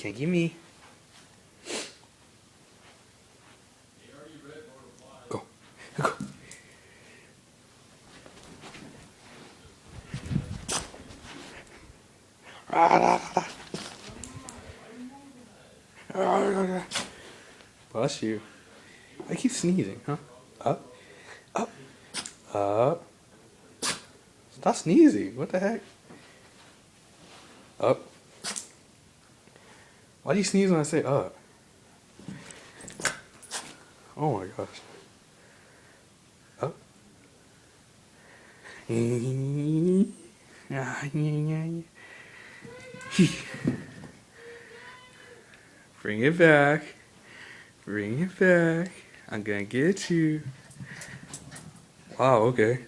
Can't get me. Go. Go. Bless you. I keep sneezing, huh? Up. Up. Up. Stop sneezing. What the heck? Up. Why do you sneeze when I say up? Oh my gosh. Up. Bring it back. Bring it back. I'm gonna get you. Wow, okay.